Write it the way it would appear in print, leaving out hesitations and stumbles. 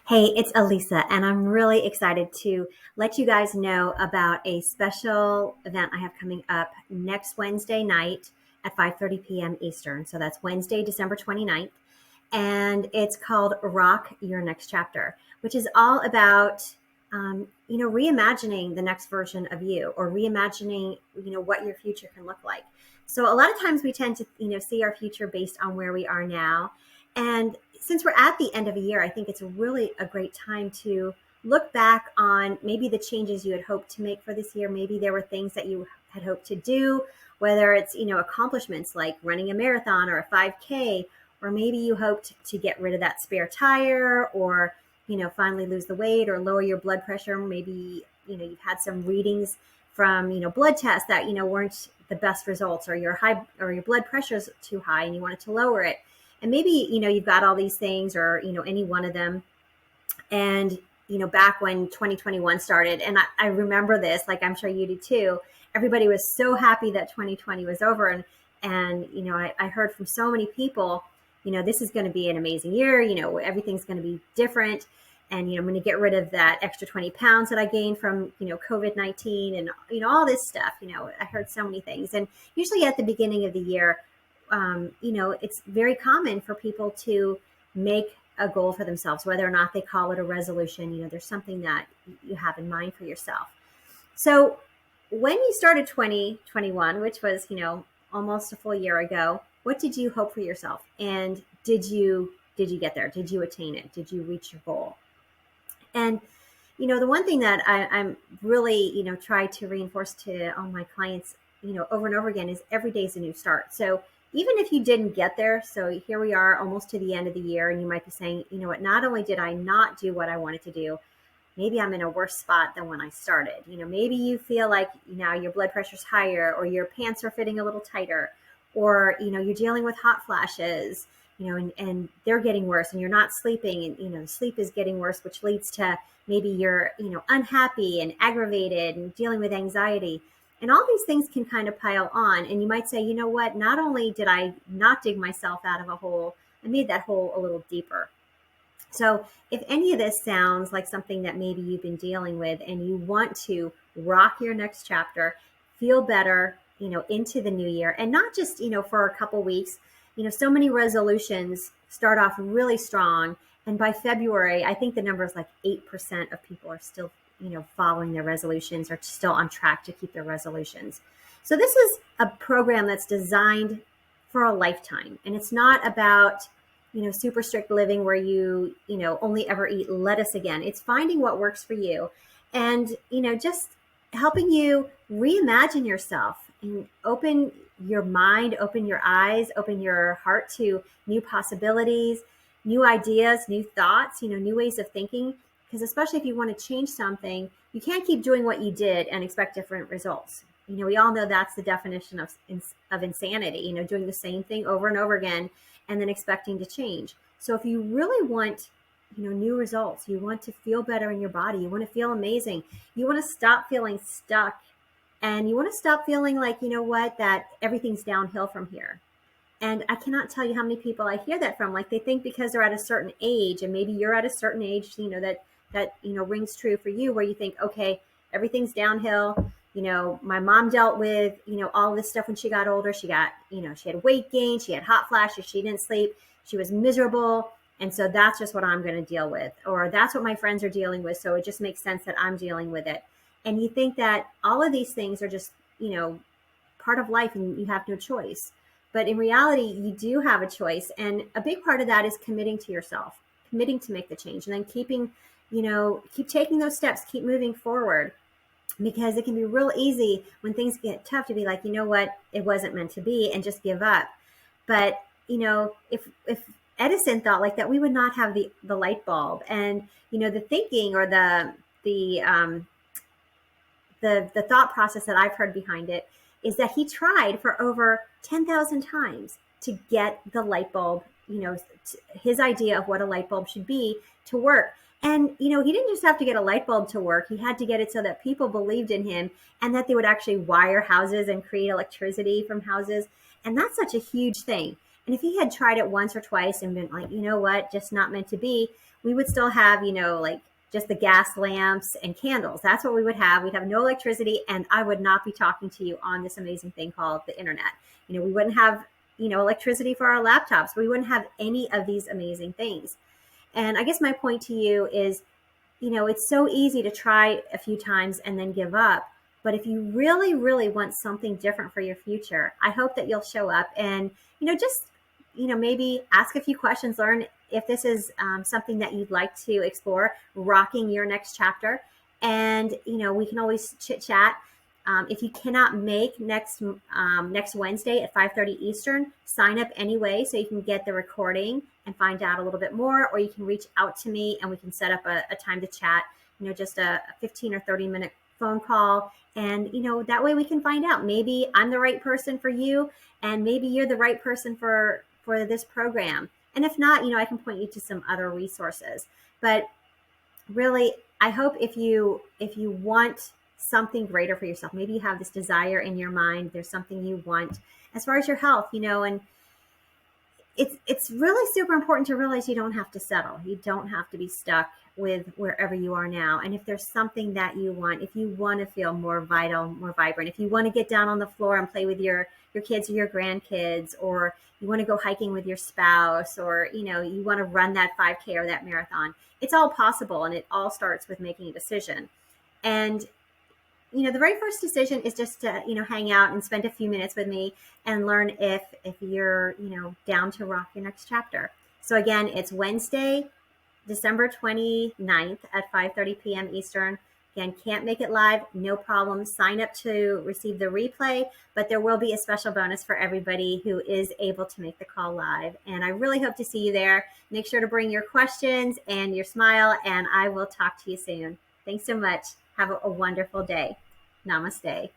Hey, it's Elisa, and I'm really excited to let you guys know about a special event I have coming up next Wednesday night at 5:30 p.m. Eastern. So that's Wednesday, December 29th, and it's called Rock Your Next Chapter, which is all about reimagining the next version of you, or reimagining what your future can look like. So a lot of times we tend to see our future based on where we are now, and since we're at the end of a year, I think it's really a great time to look back on maybe the changes you had hoped to make for this year. Maybe there were things that you had hoped to do, whether it's accomplishments like running a marathon or a 5K, or maybe you hoped to get rid of that spare tire, or finally lose the weight or lower your blood pressure. Maybe you've had some readings from blood tests that weren't the best results, or your blood pressure is too high and you wanted to lower it. And maybe you've got all these things, or any one of them. And back when 2021 started, and I remember this, like I'm sure you do too, everybody was so happy that 2020 was over. And I heard from so many people, this is going to be an amazing year. Everything's going to be different. And I'm going to get rid of that extra 20 pounds that I gained from COVID-19, and all this stuff. I heard so many things. And usually at the beginning of the year, it's very common for people to make a goal for themselves, whether or not they call it a resolution. There's something that you have in mind for yourself. So when you started 2021, which was, almost a full year ago, what did you hope for yourself? And did you get there? Did you attain it? Did you reach your goal? And the one thing that I'm really, try to reinforce to all my clients, over and over again, is every day is a new start. So even if you didn't get there, so here we are almost to the end of the year, and you might be saying, you know what, not only did I not do what I wanted to do, maybe I'm in a worse spot than when I started. Maybe you feel like now your blood pressure's higher, or your pants are fitting a little tighter, or, you're dealing with hot flashes, and they're getting worse, and you're not sleeping, and, sleep is getting worse, which leads to maybe you're, unhappy and aggravated and dealing with anxiety. And all these things can kind of pile on. And you might say, you know what, not only did I not dig myself out of a hole, I made that hole a little deeper. So if any of this sounds like something that maybe you've been dealing with, and you want to rock your next chapter, feel better, into the new year, and not just, for a couple weeks, so many resolutions start off really strong. And by February, I think the number is like 8% of people are still following their resolutions, or still on track to keep their resolutions. So this is a program that's designed for a lifetime. And it's not about, super strict living where you only ever eat lettuce again. It's finding what works for you, and, just helping you reimagine yourself and open your mind, open your eyes, open your heart to new possibilities, new ideas, new thoughts, new ways of thinking. Because especially if you want to change something, you can't keep doing what you did and expect different results. We all know that's the definition of insanity, doing the same thing over and over again and then expecting to change. So if you really want, new results, you want to feel better in your body, you want to feel amazing, you want to stop feeling stuck, and you want to stop feeling like, that everything's downhill from here. And I cannot tell you how many people I hear that from. Like, they think because they're at a certain age, and maybe you're at a certain age, that rings true for you, where you think, okay, everything's downhill. My mom dealt with, all this stuff when she got older. She got, she had weight gain, she had hot flashes, she didn't sleep, she was miserable. And so that's just what I'm going to deal with. Or that's what my friends are dealing with. So it just makes sense that I'm dealing with it. And you think that all of these things are just, part of life, and you have no choice. But in reality, you do have a choice. And a big part of that is committing to yourself, committing to make the change, and then keep taking those steps, keep moving forward. Because it can be real easy when things get tough to be like, you know what, it wasn't meant to be, and just give up. But, if Edison thought like that, we would not have the light bulb. And, the thinking, or the thought process that I've heard behind it is that he tried for over 10,000 times to get the light bulb, his idea of what a light bulb should be, to work. And, he didn't just have to get a light bulb to work. He had to get it so that people believed in him, and that they would actually wire houses and create electricity from houses. And that's such a huge thing. And if he had tried it once or twice and been like, you know what, just not meant to be, we would still have, like just the gas lamps and candles. That's what we would have. We'd have no electricity, and I would not be talking to you on this amazing thing called the internet. We wouldn't have, electricity for our laptops. We wouldn't have any of these amazing things. And I guess my point to you is, it's so easy to try a few times and then give up. But if you really, really want something different for your future, I hope that you'll show up and, just, maybe ask a few questions, learn if this is something that you'd like to explore, rocking your next chapter. And, we can always chit chat. If you cannot make next Wednesday at 5:30 Eastern, sign up anyway so you can get the recording and find out a little bit more, or you can reach out to me and we can set up a time to chat, just a 15 or 30-minute phone call. And, that way we can find out, maybe I'm the right person for you, and maybe you're the right person for this program. And if not, I can point you to some other resources. But really, I hope if you want something greater for yourself, maybe you have this desire in your mind, there's something you want as far as your health, and it's really super important to realize you don't have to settle. You don't have to be stuck with wherever you are now. And if there's something that you want, if you want to feel more vital, more vibrant, if you want to get down on the floor and play with your kids or your grandkids, or you want to go hiking with your spouse, or, you want to run that 5K or that marathon, it's all possible. And it all starts with making a decision. And the very first decision is just to, hang out and spend a few minutes with me and learn if you're, down to rock your next chapter. So again, it's Wednesday, December 29th at 5:30 p.m. Eastern. Again, can't make it live, no problem. Sign up to receive the replay, but there will be a special bonus for everybody who is able to make the call live. And I really hope to see you there. Make sure to bring your questions and your smile, and I will talk to you soon. Thanks so much. Have a wonderful day. Namaste.